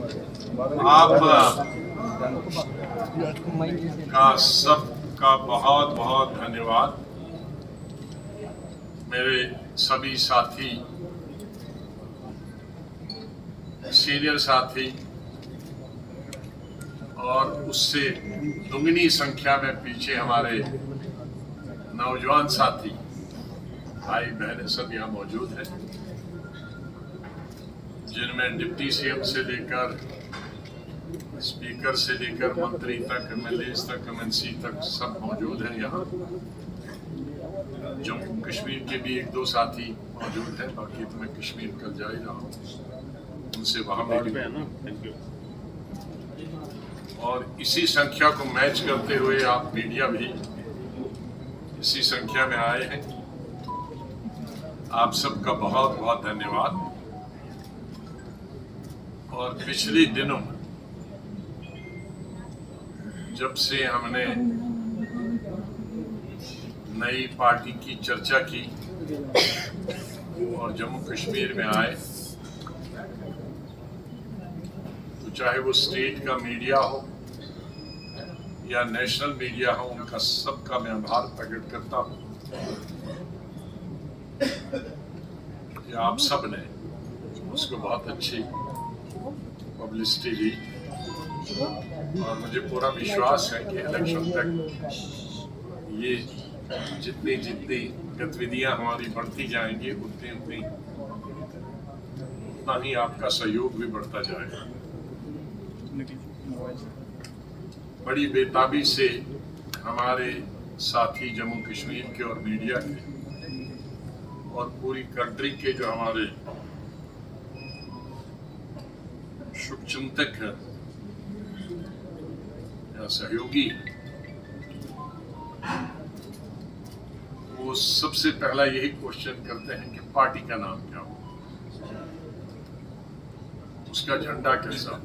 आपका सबका बहुत बहुत धन्यवाद। मेरे सभी साथी, सीनियर साथी और उससे दुगनी संख्या में पीछे हमारे नौजवान साथी, भाई बहनें सब यहाँ मौजूद हैं, जिनमें डिप्टी सीएम से लेकर स्पीकर से लेकर मंत्री तक, एमएलए तक, एमएनसी तक सब मौजूद हैं यहाँ। जम्मू कश्मीर के भी एक दो साथी मौजूद हैं, बाकी तो मैं कश्मीर कल जा ही रहा हूँ, उनसे वहाँ मिलेंगे। और इसी संख्या को मैच करते हुए आप मीडिया भी इसी संख्या में आए हैं। आप सबका बहुत बहुत धन्यवाद। और पिछले दिनों जब से हमने नई पार्टी की चर्चा की और जम्मू कश्मीर में आए, तो चाहे वो स्टेट का मीडिया हो या नेशनल मीडिया हो, उनका सबका मैं आभार प्रकट करता हूँ कि आप सब ने उसको बहुत अच्छी पब्लिसिटी दी। और मुझे पूरा विश्वास है कि इलेक्शन तक ये जितनी जितनी गतिविधियां हमारी बढ़ती जाएंगी, उतना ही आपका सहयोग भी बढ़ता जाएगा। बड़ी बेताबी से हमारे साथी जम्मू कश्मीर के और मीडिया के और पूरी कंट्री के जो हमारे शुभचिंतक हैं या सहयोगी, वो सबसे पहला यही क्वेश्चन करते हैं कि पार्टी का नाम क्या हो, उसका झंडा कैसा हो।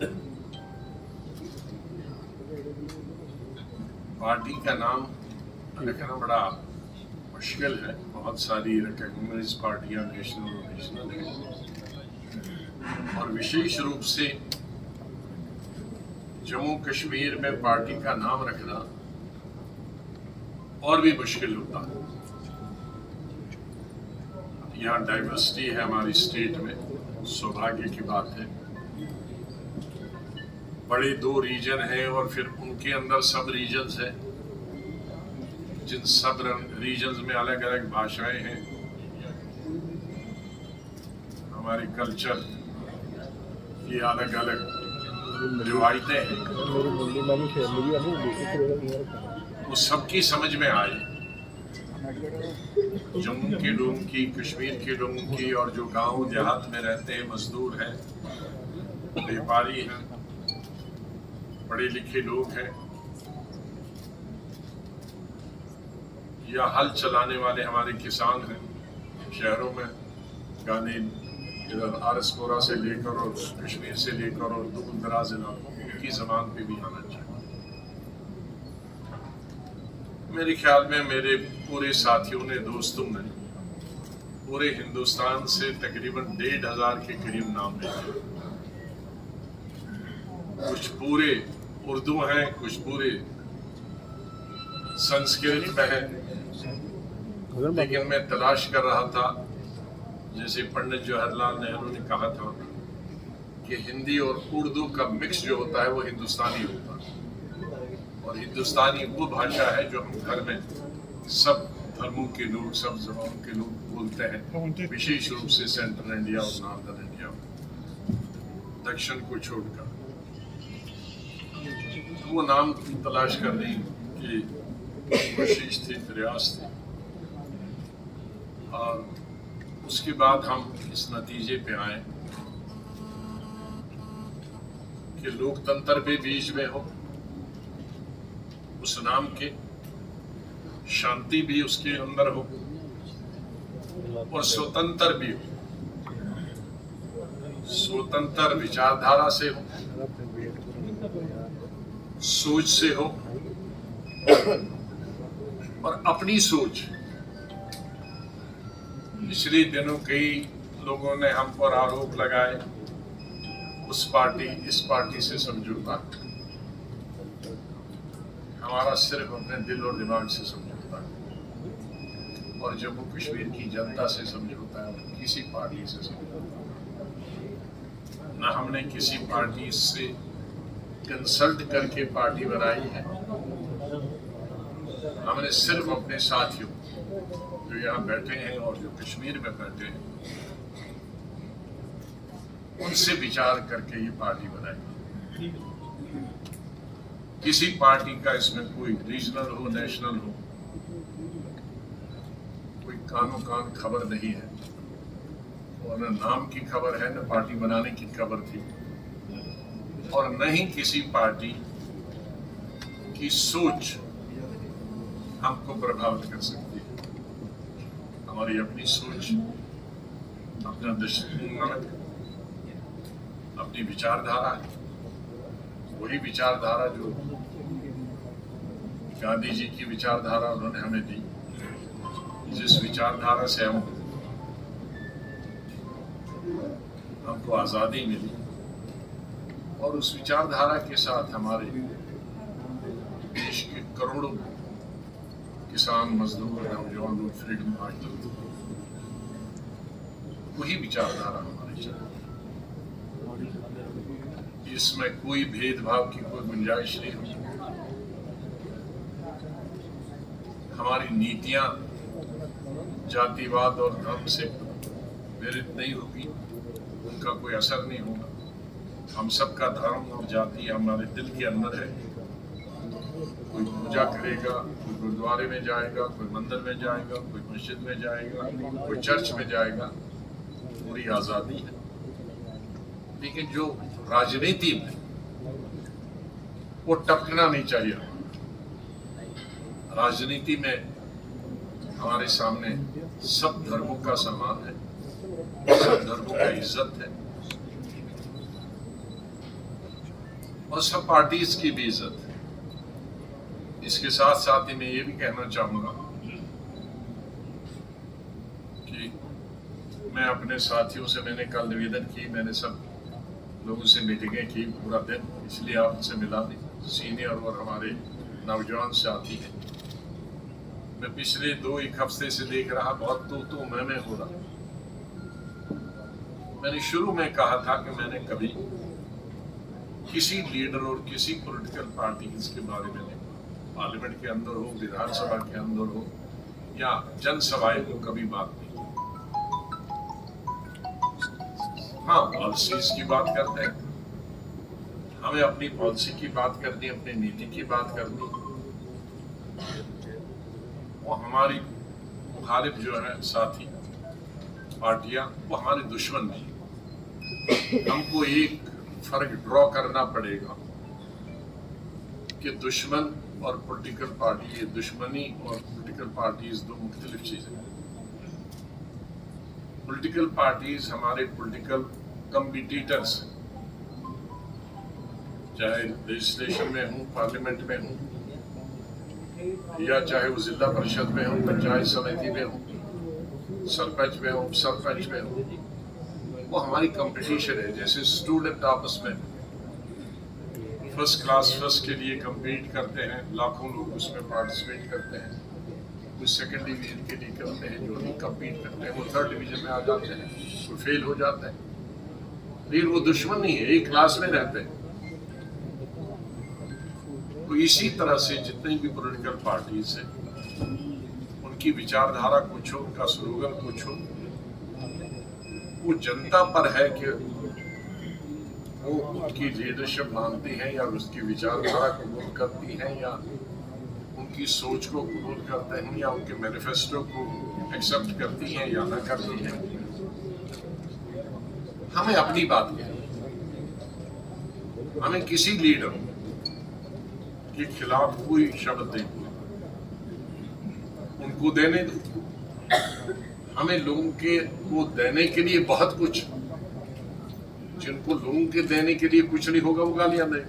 पार्टी का नाम रखना बड़ा मुश्किल है। बहुत सारी रिकॉग्नाइज्ड पार्टियां नेशनल और रीजनल हैं, और विशेष रूप से जम्मू कश्मीर में पार्टी का नाम रखना और भी मुश्किल होता है। यहाँ डाइवर्सिटी है हमारी स्टेट में, सौभाग्य की बात है। बड़े दो रीजन हैं और फिर उनके अंदर सब रीजन्स हैं, जिन सब रीजन्स में अलग अलग भाषाएं हैं, हमारे कल्चर की अलग अलग रिवायतें हैं, वो सबकी समझ में आए। जम्मू के लोगों की, कश्मीर के लोगों की, और जो गांव देहात में रहते हैं, मजदूर हैं, व्यापारी हैं, पढ़े लिखे लोग हैं, या हल चलाने वाले हमारे किसान हैं शहरों में, गाने इधर आरएसपुरा से लेकर और कश्मीर से लेकर और दूर दराज इलाकों, उनकी जबान पे भी आना चाहिए। मेरे ख्याल में मेरे पूरे साथियों ने, दोस्तों ने पूरे हिंदुस्तान से तकरीबन 1,500 के करीब नाम लिखे। कुछ पूरे उर्दू हैं, कुछ पूरे संस्कृत में हैं, लेकिन मैं तलाश कर रहा था, जैसे पंडित जवाहरलाल नेहरू ने कहा था कि हिंदी और उर्दू का मिक्स जो होता है वो हिंदुस्तानी होता है, और हिंदुस्तानी वो भाषा है जो हम घर में सब धर्मों के लोग, सब जबानों के लोग बोलते हैं, विशेष रूप से सेंट्रल इंडिया और नॉर्दर्न इंडिया, दक्षिण को छोड़कर। वो नाम तलाश करने की कोशिश थी, प्रयास थे, और उसके बाद हम इस नतीजे पे आए कि लोकतंत्र भी बीच में हो, उस नाम के शांति भी उसके अंदर हो, और स्वतंत्र भी हो, स्वतंत्र विचारधारा से हो, सोच से हो, और अपनी सोच। पिछले दिनों कई लोगों ने हम पर आरोप लगाए उस पार्टी इस पार्टी से समझौता, हमारा सिर्फ अपने दिल और दिमाग से समझौता है, और जम्मू कश्मीर की जनता से समझौता है, किसी पार्टी से समझौता न। हमने किसी पार्टी से कंसल्ट करके पार्टी बनाई है। हमने सिर्फ अपने साथियों जो यहाँ बैठे हैं और जो कश्मीर में बैठे हैं उनसे विचार करके ये पार्टी बनाई। किसी पार्टी का इसमें कोई रीजनल हो, नेशनल हो, कोई कानो खबर नहीं है, और न नाम की खबर है, न पार्टी बनाने की खबर थी, और न ही किसी पार्टी की सोच हमको प्रभावित कर सकती है। हमारी अपनी सोच, अपना दृष्टिकोण, अपनी विचारधारा है। वही विचारधारा जो गांधी जी की विचारधारा उन्होंने हमें दी, जिस विचारधारा से हमको आज़ादी मिली, और उस विचारधारा के साथ हमारे देश के करोड़ों किसान, मजदूर, नौजवान लोग फ्रीडम फाइटर, वही विचारधारा हमारी चली। इसमें कोई भेदभाव की कोई गुंजाइश नहीं होगी। हमारी नीतियां जातिवाद और धर्म से प्रेरित नहीं होगी, उनका कोई असर नहीं होगा। हम सबका धर्म और जाति हमारे दिल के अंदर है। कोई पूजा करेगा, कोई गुरुद्वारे में जाएगा, कोई मंदिर में जाएगा, कोई मस्जिद में जाएगा, कोई चर्च में जाएगा, पूरी आज़ादी है। लेकिन जो राजनीति में वो टपकना नहीं चाहिए। राजनीति में हमारे सामने सब धर्मों का सम्मान है, सब धर्मों का इज्जत है, और सब पार्टीज की भी इज्जत है। इसके साथ साथ ही मैं ये भी कहना चाहूंगा कि मैं अपने साथियों से मैंने कल निवेदन की, मैंने सब लोगों से मीटिंगें की पूरा दिन, इसलिए आपसे मिला नहीं। सीनियर और हमारे नौजवान साथी हैं। मैं पिछले 1 हफ्ते से देख रहा, बहुत तो मैं हो रहा। मैंने शुरू में कहा था कि मैंने कभी किसी लीडर और किसी पॉलिटिकल पार्टी के बारे में नहीं, पार्लियामेंट के अंदर हो, विधानसभा के अंदर हो, या जनसभाएं को कभी बात नहीं। हाँ, पॉलिसीज की बात करते हैं, हमें अपनी पॉलिसी की बात करनी, अपनी नीति की बात करनी। वो हमारी मुखालिफ जो है साथी पार्टियां, वो हमारे दुश्मन नहीं। हमको एक फर्क ड्रॉ करना पड़ेगा कि दुश्मन और पॉलिटिकल पार्टी, ये दुश्मनी और पॉलिटिकल पार्टीज दो मुख्तलिफ चीजें हैं। पॉलिटिकल पार्टीज हमारे पॉलिटिकल कम्पिटिटर्स, चाहे लेजिस्लेशन में हूँ, पार्लियामेंट में हूँ, या चाहे वो जिला परिषद में हूँ, पंचायत समिति में हूँ, सरपंच में हूँ, सरपंच में हूँ, वो हमारी कंपटीशन है। जैसे स्टूडेंट आपस में फर्स्ट क्लास फर्स्ट के लिए compete करते हैं, लाखों लोग उसमें पार्टिसिपेट करते हैं। कुछ सेकंड डिवीजन के लिए करते हैं, जो नहीं compete करते हैं वो थर्ड डिवीजन में आ जाते हैं, वो फेल हो जाते हैं। लेकिन वो दुश्मन नहीं है, एक क्लास में रहते हैं। तो इसी तरह से जितनी भी पॉलिटिकल पार्टीज हैं, उनकी विचारधारा कुछ हो, उनका स्लोगन कुछ हो, वो जनता पर है कि वो उनकी लीडरशिप मानती है या उसकी विचारधारा कबूल करती है, या उनकी सोच को कबूल करते हैं, या उनके मैनिफेस्टो को एक्सेप्ट करती हैं या ना करती हैं। हमें अपनी बात है, हमें किसी लीडर के खिलाफ कोई शब्द नहीं बोले, उनको देने दो। हमें लोगों के को देने के लिए बहुत कुछ, जिनको लोगों के देने के लिए कुछ नहीं होगा वो गालियां दें।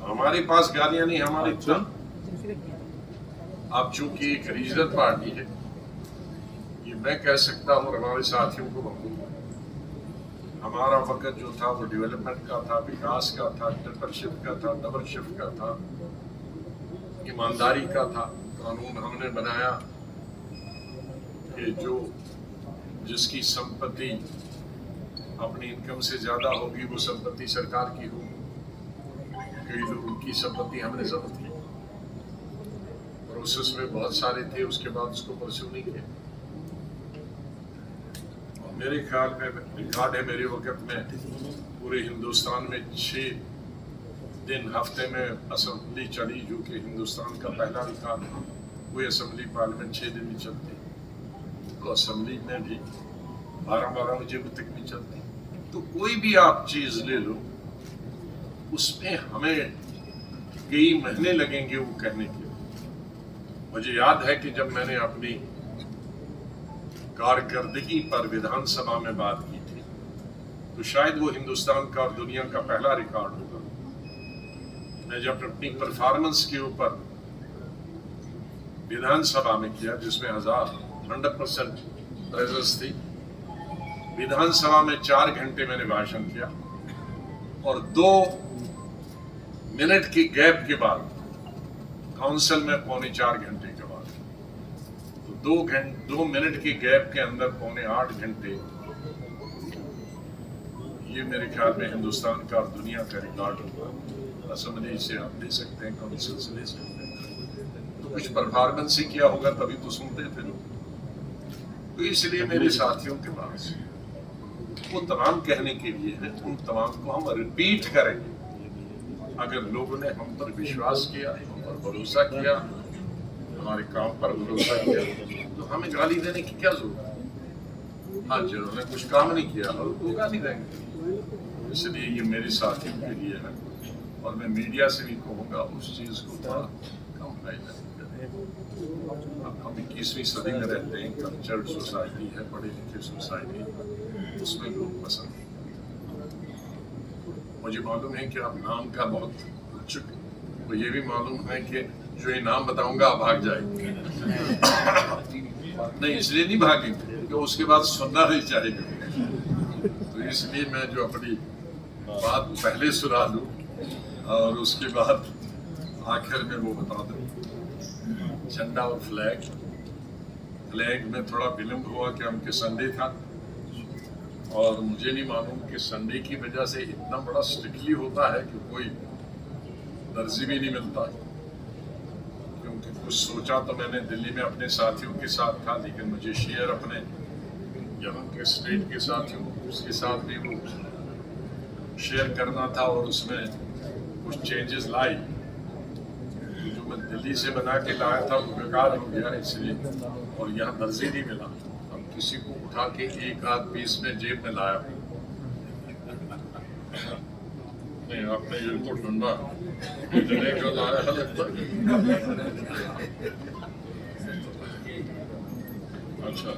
हमारे पास गालियां नहीं, हमारे धन। अब चूंकि एक रीजनल पार्टी है, ये मैं कह सकता हूँ, हमारे साथियों को हमारा वक्त जो था वो डेवलपमेंट का था, विकास का था, ट्रिपल शिफ्ट का था, डबल शिफ्ट का था, ईमानदारी का था। कानून हमने बनाया कि जिसकी संपत्ति अपनी इनकम से ज्यादा होगी वो संपत्ति सरकार की होगी। कई लोगों की संपत्ति हमने जब्त की, प्रोसेस में बहुत सारे थे, उसके बाद उसको परस्यू नहीं किया। और मेरे ख्याल में रिकॉर्ड है मेरे वक्त में पूरे हिंदुस्तान में 6 दिन हफ्ते में असेंबली चली, जो कि हिंदुस्तान का पहला रिकॉर्ड है। कोई असेंबली पार्लियामेंट 6 दिन नहीं चलती, तो असेंबली में भी 12-12 बजे तक नहीं चलती। तो कोई भी आप चीज ले लो, उसमें हमें कई महीने लगेंगे वो कहने के लिए। मुझे याद है कि जब मैंने अपनी कारकर्दगी पर विधानसभा में बात की थी, तो शायद वो हिंदुस्तान का और दुनिया का पहला रिकॉर्ड होगा। मैं जब अपनी परफॉर्मेंस के ऊपर विधानसभा में किया, जिसमें 100% प्रेजेंस थी, विधानसभा में 4 घंटे मैंने भाषण किया और 2 मिनट के गैप के बाद काउंसिल में 3.25 घंटे के बाद, तो 2 मिनट के गैप के अंदर 7.25 घंटे, ये मेरे ख्याल में हिंदुस्तान का और दुनिया का रिकॉर्ड होगा। असेंबली से आप ले सकते हैं, काउंसिल से ले सकते हैं, तो कुछ परफॉर्मेंस ही किया होगा तभी तो सुनते थे लोग। तो इसलिए मेरे साथियों के पास वो तमाम कहने के लिए है, उन तमाम को हम रिपीट करेंगे। अगर लोगों ने हम पर विश्वास किया, हम पर भरोसा किया, हमारे काम पर भरोसा किया, तो हमें गाली देने की क्या जरूरत है। हाँ, जिन्होंने कुछ काम नहीं किया वो गाली देंगे। इसलिए ये मेरे साथियों के लिए है और मैं मीडिया से भी कहूँगा उस चीज़ को थोड़ा कम हाईलाइट करें। हम 21वीं सदी में रहते हैं, कल्चर्ड सोसाइटी है, पढ़े लिखे सोसाइटी, उसमें लोग पसंद नहीं। मुझे मालूम है कि आप नाम का बहुत इच्छुक, तो ये भी मालूम है कि जो ये नाम बताऊंगा आप भाग जाएंगे। नहीं, इसलिए नहीं भागेंगे क्योंकि उसके बाद सुनना नहीं चाहेंगे। तो इसलिए मैं जो अपनी बात पहले सुना दूं और उसके बाद आखिर में वो बता दूं। झंडा और फ्लैग में थोड़ा विलम्ब हुआ कि हमके संडे था और मुझे नहीं मालूम कि संडे की वजह से इतना बड़ा स्ट्रिक्टली होता है कि कोई दर्जी भी नहीं मिलता। क्योंकि कुछ सोचा तो मैंने दिल्ली में अपने साथियों के साथ था, लेकिन मुझे शेयर अपने यहाँ के स्टेट के साथियों उसके साथ भी वो शेयर करना था और उसमें कुछ चेंजेस लाई। जो मैं दिल्ली से बना के लाया था वो बेकार हो गया इसलिए, और यहाँ दर्जी नहीं मिला। किसी को उठा के एक आध पीस में जेब में लाया। नहीं, आपने ये तो ठंडा का लाया लगता। अच्छा,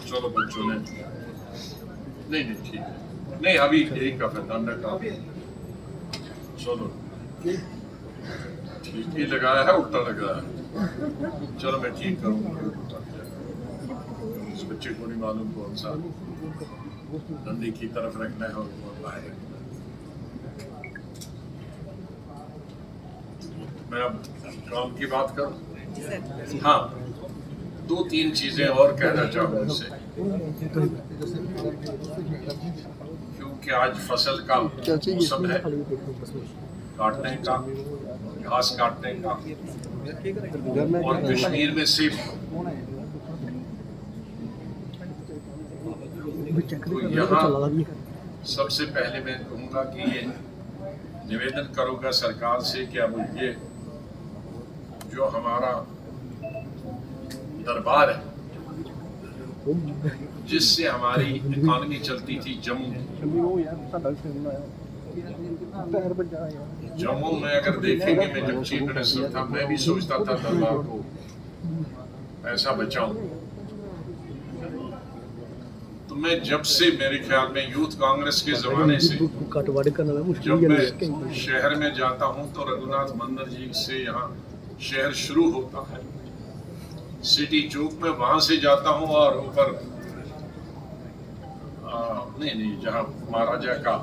चलो बच्चों ने नहीं ठीक है, नहीं अभी एक का ठंडा का, चलो ठीक ही लगाया है, उल्टा लगाया है। चलो मैं ठीक करूँगा। उस बच्चे को नहीं मालूम कौन सा डंडे की तरफ रखना है और कौन बाहर रखना है। मैं अब काम की बात करूं। हाँ, 2-3 चीजें और कहना चाहूँ इससे, क्योंकि आज फसल का मौसम है, काटने का, घास काटने का, और कश्मीर में सिर्फ तो यहाँ सबसे पहले मैं कहूँगा कि ये निवेदन करूँगा सरकार से कि अब ये जो हमारा दरबार है, जिससे हमारी इकोनॉमी चलती थी, जम्मू में अगर देखेंगे, मैं जब चीफ मिनिस्टर था मैं भी सोचता था दरबार को ऐसा बचाऊं। तो मैं जब से, मेरे ख्याल में यूथ कांग्रेस के जमाने से, जब मैं शहर में जाता हूं तो रघुनाथ मंदिर जी से यहाँ शहर शुरू होता है, सिटी चौक में वहां से जाता हूं और ऊपर नहीं, जहाँ महाराजा का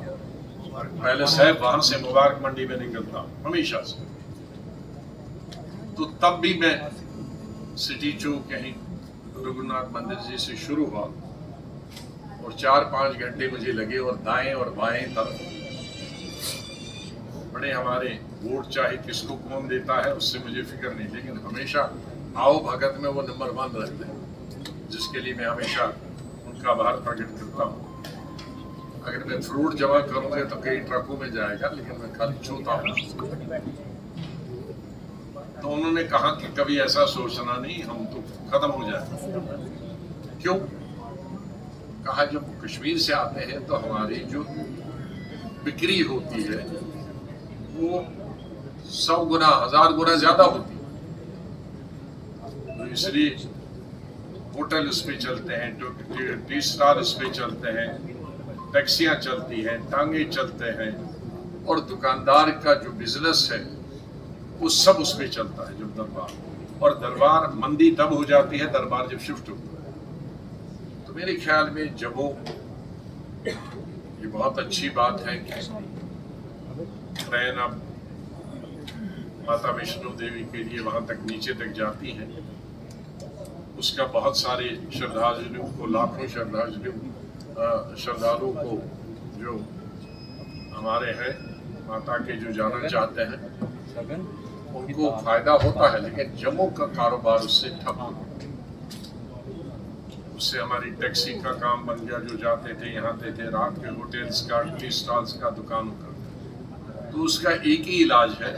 पैलेस है वहां से मुबारक मंडी में निकलता हूँ हमेशा से। तो तब भी मैं सिटी चौक कहीं रघुनाथ मंदिर जी से शुरू हुआ और 4-5 घंटे मुझे लगे, और दाएं और बाएं तरफ बड़े हमारे वोट चाहे किसको कौन देता है उससे मुझे फिक्र नहीं, लेकिन हमेशा आओ भगत में वो नंबर 1 रहते हैं, जिसके लिए मैं हमेशा उनका आभार प्रकट करता हूँ। अगर मैं फ्रूट जमा करूंगा तो कई ट्रकों में जाएगा, लेकिन मैं खाली छूता हूँ। तो उन्होंने कहा कि कभी ऐसा सोचना नहीं, हम तो खत्म हो जाए। क्यों? कहा जब कश्मीर से आते हैं तो हमारी जो बिक्री होती है वो 100 गुना 1000 गुना ज्यादा होती है, तो इसलिए होटल उस पे चलते हैं, टी स्टार उस पे चलते हैं, टैक्सियां चलती हैं, टांगे चलते हैं, और दुकानदार का जो बिजनेस है वो सब उस पे चलता है जब दरबार, और दरबार मंदी तब हो जाती है दरबार जब शिफ्ट होता है। तो मेरे ख्याल में जम्मू ये बहुत अच्छी बात है कि ट्रेन अब माता वैष्णो देवी के लिए वहां तक नीचे तक जाती है। उसका बहुत सारे श्रद्धालुओं को, लाखों श्रद्धालुओं को जो हमारे हैं माता के जो जाना चाहते हैं उनको फायदा होता है, लेकिन जम्मू का कारोबार उससे ठप हो गया। उससे हमारी टैक्सी का काम बन गया, जो जाते थे यहाँ थे रात के होटल्स का, टी स्टॉल्स का, दुकानों का। तो उसका एक ही इलाज है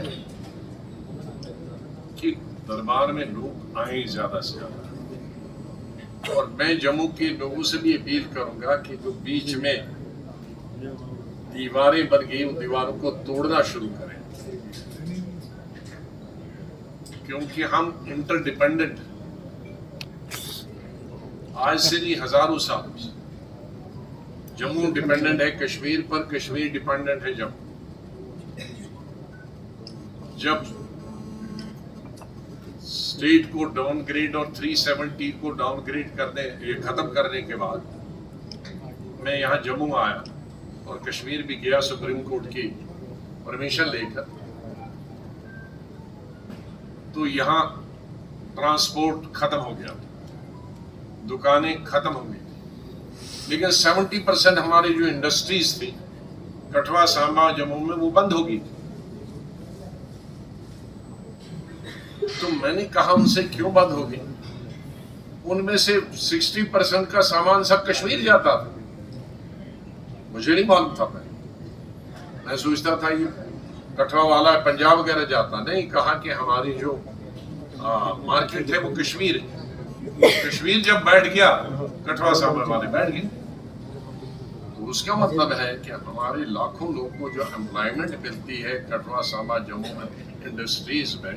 कि दरबार में लोग आए ज्यादा से ज्यादा। और मैं जम्मू के लोगों से भी अपील करूंगा कि जो बीच में दीवारें बन गई उन दीवारों को तोड़ना शुरू करें, क्योंकि हम इंटरडिपेंडेंट आज से नहीं हजारों साल से। जम्मू डिपेंडेंट है कश्मीर पर, कश्मीर डिपेंडेंट है जम्मू। जब स्टेट को डाउनग्रेड और 370 को डाउनग्रेड करने, ये खत्म करने के बाद मैं यहाँ जम्मू आया और कश्मीर भी गया सुप्रीम कोर्ट की परमिशन लेकर। तो यहाँ ट्रांसपोर्ट खत्म हो गया, दुकानें खत्म हो गई, लेकिन 70% हमारी जो इंडस्ट्रीज थी कठवा, सांबा, जम्मू में वो बंद हो गई। तो मैंने कहा उनसे क्यों बंद हो गई? उनमें से 60% का सामान सब कश्मीर जाता था। मुझे नहीं मालूम था, मैं सोचता था ये कठवा वाला पंजाब वगैरह जाता। नहीं, कहा कि हमारी जो मार्केट है वो कश्मीर है। कश्मीर जब बैठ गया कठवा सांबा वाले बैठ गए। तो उसका मतलब है कि हमारे लाखों लोगों को जो एम्प्लॉयमेंट मिलती है कठवा, सांबा, जम्मू में इंडस्ट्रीज में,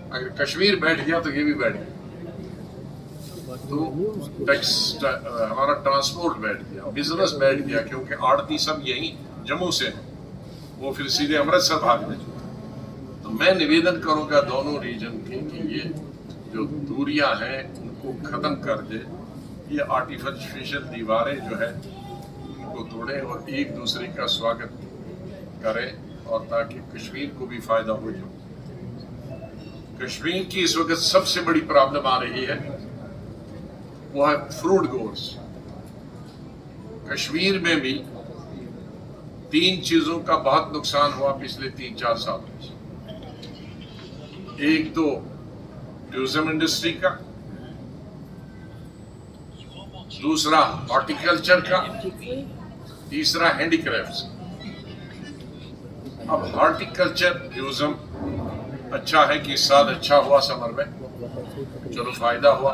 अगर कश्मीर बैठ गया तो ये भी बैठ गया। तो हमारा ट्रांसपोर्ट बैठ गया, बिजनेस बैठ गया, क्योंकि आड़ती सब यही जम्मू से है, वो फिर सीधे अमृतसर भाग गए। तो मैं निवेदन करूंगा दोनों रीजन के कि ये जो दूरियां हैं उनको खत्म कर दे, ये आर्टिफिशियल दीवारें जो है उनको तोड़े और एक दूसरे का स्वागत करें, और ताकि कश्मीर को भी फायदा हो जाए। कश्मीर की इस वक्त सबसे बड़ी प्रॉब्लम आ रही है वो है फ्रूट गोर्स। कश्मीर में भी 3 चीजों का बहुत नुकसान हुआ पिछले 3-4 सालों से। एक तो टूरिज्म इंडस्ट्री का, दूसरा हॉर्टिकल्चर का, तीसरा हैंडीक्राफ्ट्स। अब हॉर्टिकल्चर टूरिज्म अच्छा है कि इस साल अच्छा हुआ समर में, चलो फायदा हुआ।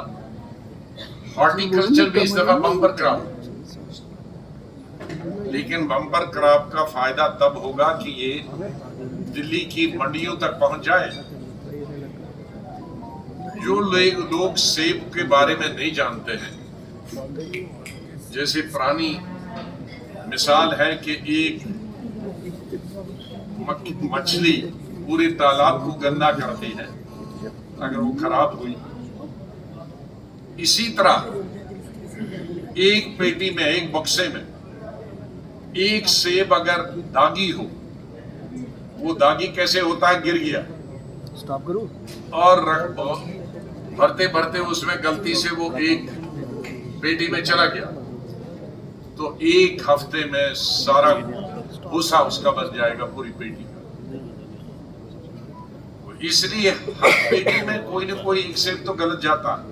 हॉर्टिकल्चर भी इस दफा बम्पर क्रॉप, लेकिन बम्पर क्रॉप का फायदा तब होगा कि ये दिल्ली की मंडियों तक पहुंच जाए। जो लोग सेब के बारे में नहीं जानते हैं, जैसे पुरानी मिसाल है कि एक मछली पूरे तालाब को गंदा करती है अगर वो खराब हुई। इसी तरह एक पेटी में, एक बक्से में एक सेब अगर दागी हो, वो दागी कैसे होता है, गिर गया, स्टॉप करूं और भरते भरते उसमें गलती से वो एक पेटी में चला गया, तो एक हफ्ते में सारा भूसा उसका बच जाएगा, पूरी पेटी का। इसलिए हर पेटी में कोई ना कोई एक सेब तो गलत जाता है,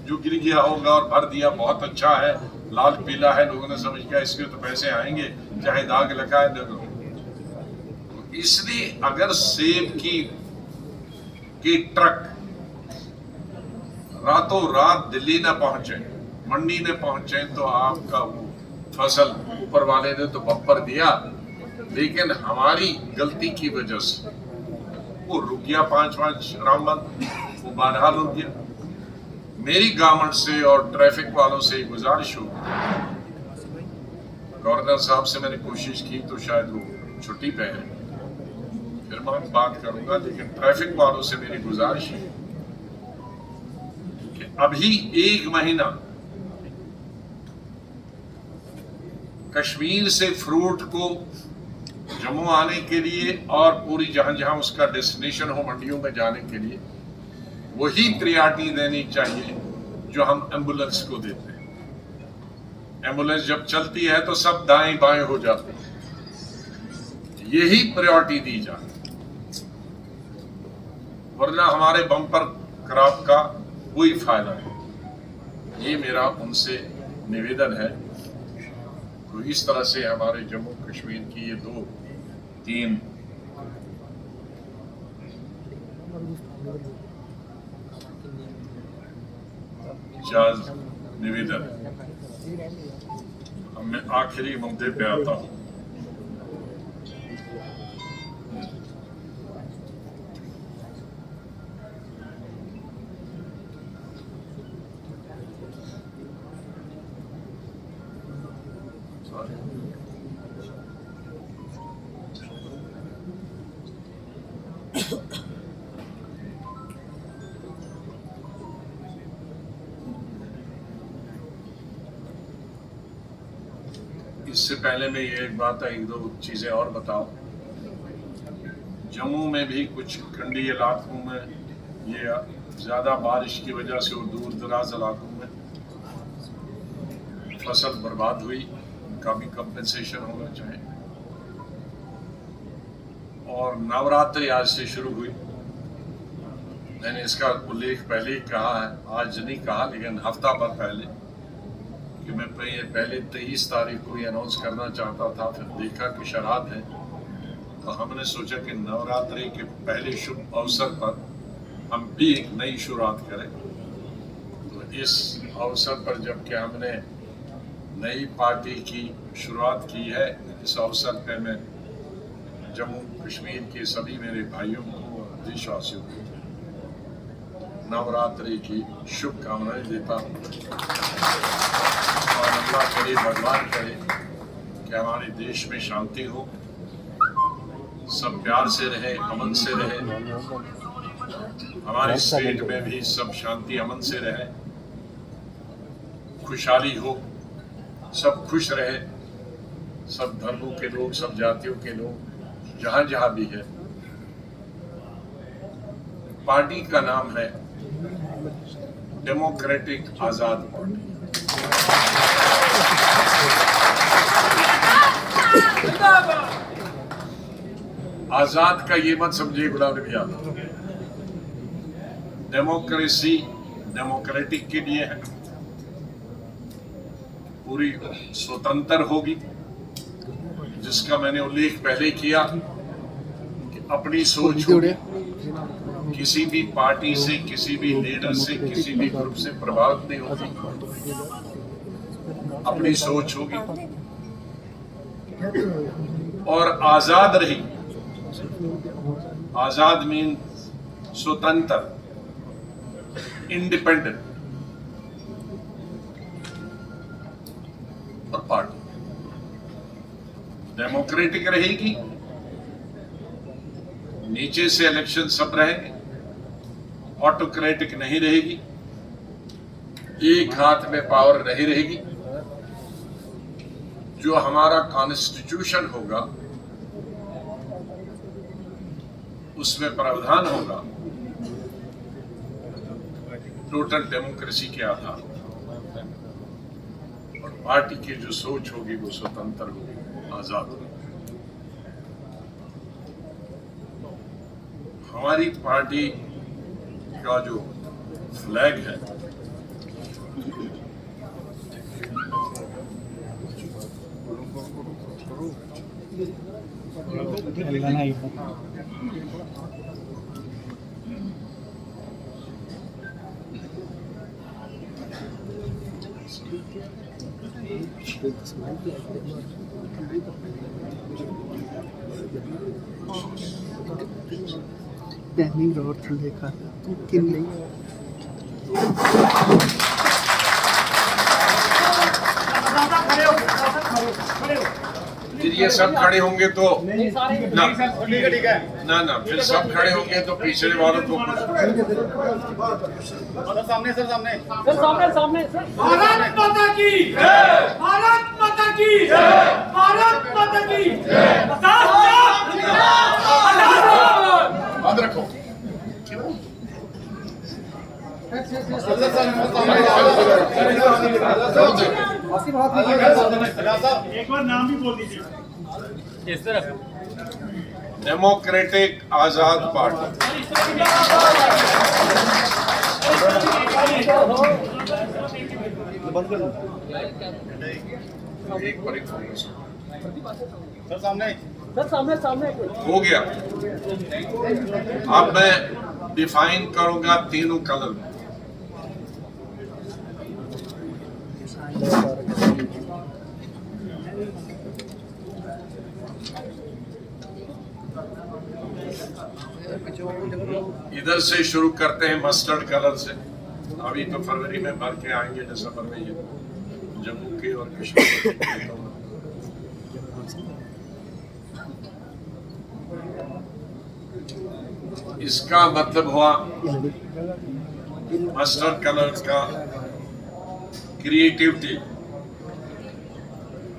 जो गिर गया होगा और भर दिया, बहुत अच्छा है, लाल पीला है, लोगों ने समझ गया इसके तो पैसे आएंगे, चाहे दाग लगा है न लगे। इसलिए अगर सेब की ट्रक रातों रात दिल्ली न पहुंचे, मंडी न पहुंचे, तो आपका वो फसल ऊपर वाले ने तो बम्पर दिया, लेकिन हमारी गलती की वजह से वो रुक गया, 5-5 रामबन वो बहरहाल हो गया। मेरी गवर्नमेंट से और ट्रैफिक वालों से गुजारिश हो, गवर्नर साहब से मैंने कोशिश की तो शायद वो छुट्टी पे है, फिर मैं बात करूंगा, लेकिन ट्रैफिक वालों से मेरी गुजारिश है कि अभी 1 महीना कश्मीर से फ्रूट को जम्मू आने के लिए और पूरी जहां जहां उसका डेस्टिनेशन हो मंडियों में जाने के लिए वही प्रायोरिटी देनी चाहिए जो हम एम्बुलेंस को देते हैं। एम्बुलेंस जब चलती है तो सब दाएं बाएं हो जाते हैं, यही प्रायोरिटी दी जाए, वरना हमारे बम्पर क्रॉप का कोई फायदा नहीं। ये मेरा उनसे निवेदन है। तो इस तरह से हमारे जम्मू कश्मीर की ये 2-3 निवेदन है। अब मैं आखिरी मुद्दे पे आता हूं। इससे पहले मैं ये एक बात है, 1-2 चीजें और बताऊं। जम्मू में भी कुछ खंडी इलाकों में ये ज्यादा बारिश की वजह से और दूर दराज इलाकों में फसल बर्बाद हुई, उनका भी कंपेंसेशन होना चाहिए। और नवरात्रि आज से शुरू हुई, मैंने इसका उल्लेख पहले ही कहा है, आज नहीं कहा लेकिन हफ्ता भर पहले, कि मैं पहले 23 तारीख को ये अनाउंस करना चाहता था, फिर देखा कि शराध है, तो हमने सोचा कि नवरात्रि के पहले शुभ अवसर पर हम भी एक नई शुरुआत करें। तो इस अवसर पर जबकि हमने नई पार्टी की शुरुआत की है, इस अवसर पर मैं जम्मू कश्मीर के सभी मेरे भाइयों को और देशवासियों को नवरात्रि की शुभकामनाएं देता हूँ। और अल्लाह करे, भगवान करे कि हमारे देश में शांति हो, सब प्यार से रहे, अमन से रहे, हमारे स्टेट में भी सब शांति अमन से रहे, खुशहाली हो, सब खुश रहे, सब धर्मों के लोग, सब जातियों के लोग, जहां जहां भी है। पार्टी का नाम है डेमोक्रेटिक आजाद पार्टी। आजाद का ये मत समझिए गुलाम नबी आजाद, डेमोक्रेसी डेमोक्रेटिक के लिए है, पूरी स्वतंत्र होगी, जिसका मैंने उल्लेख पहले किया कि अपनी सोच होगी, किसी भी पार्टी से, किसी भी लीडर से, किसी भी ग्रुप से प्रभावित नहीं होगी, अपनी सोच होगी और आजाद रही। आजाद मीन स्वतंत्र, इंडिपेंडेंट। और पार्टी डेमोक्रेटिक रहेगी, नीचे से इलेक्शन सब रहेंगे, ऑटोक्रेटिक नहीं रहेगी, एक हाथ में पावर नहीं रहेगी। जो हमारा कॉन्स्टिट्यूशन होगा उसमें प्रावधान होगा टोटल डेमोक्रेसी के आधार पर, और पार्टी की जो सोच होगी वो स्वतंत्र होगी, आजाद होगी। हमारी पार्टी का जो फ्लैग है ਟਾਈਮਿੰਗ ਰੋਡ ਥੱਲੇ ਕਰ ਕਿੰਨੀ फिर ये सब खड़े होंगे तो ना ना फिर सब खड़े होंगे तो पिछले वालों को सामने सामने सर। भारत माता की जय, भारत माता की जय, भारत माता की जय। याद रखो। एक बार नाम भी बोल दीजिए। इस तरफ डेमोक्रेटिक आजाद पार्टी। एक पर एक फोकस सर सामने सामने हो गया। अब मैं डिफाइन करूंगा तीनों कलर में। इधर से शुरू करते हैं मस्टर्ड कलर से। अभी तो फरवरी में भर के आएंगे, दिसंबर में ये जम्मू के और कश्मीर के। इसका मतलब हुआ मस्टर्ड कलर का क्रिएटिविटी।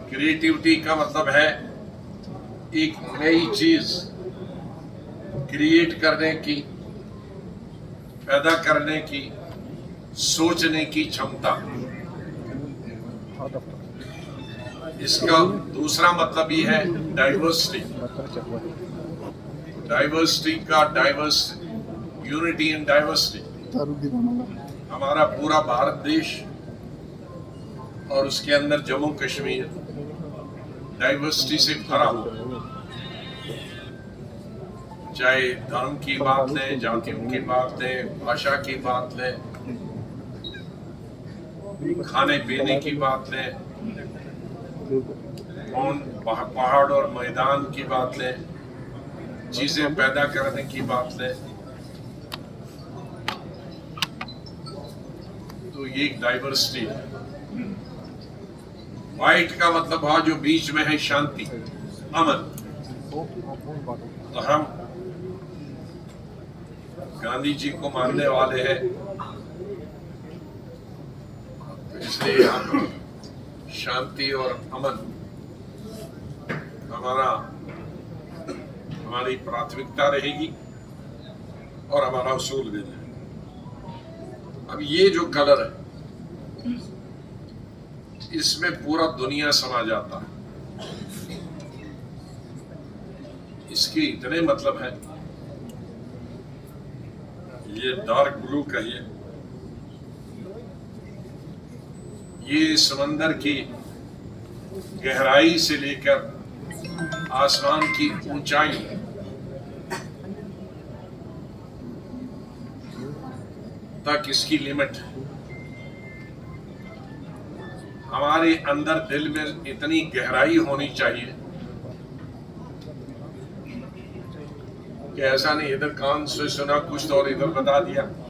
क्रिएटिविटी का मतलब है एक नई चीज क्रिएट करने की, पैदा करने की, सोचने की क्षमता। इसका दूसरा मतलब ये है डाइवर्सिटी। डाइवर्सिटी का यूनिटी इन डाइवर्सिटी। हमारा पूरा भारत देश और उसके अंदर जम्मू कश्मीर डाइवर्सिटी से भरा हुआ, चाहे धर्म की बात लें, जातियों की बात लें, भाषा की बात लें, खाने पीने की बात लें, पहाड़ और मैदान की बात लें, चीजें पैदा करने की बात लें, तो ये एक डाइवर्सिटी है। व्हाइट का मतलब हुआ जो बीच में है शांति, अमन। तो हम गांधी जी को मानने वाले हैं, इसलिए हम शांति और अमन हमारी प्राथमिकता रहेगी और हमारा उसूल भी है। अब ये जो कलर है इसमें पूरा दुनिया समा जाता है। इसके इतने मतलब है, ये डार्क ब्लू कहिए, ये समंदर की गहराई से लेकर आसमान की ऊंचाई तक इसकी लिमिट है। हमारे अंदर दिल में इतनी गहराई होनी चाहिए कि ऐसा नहीं इधर कान से सुना कुछ तो और इधर बता दिया।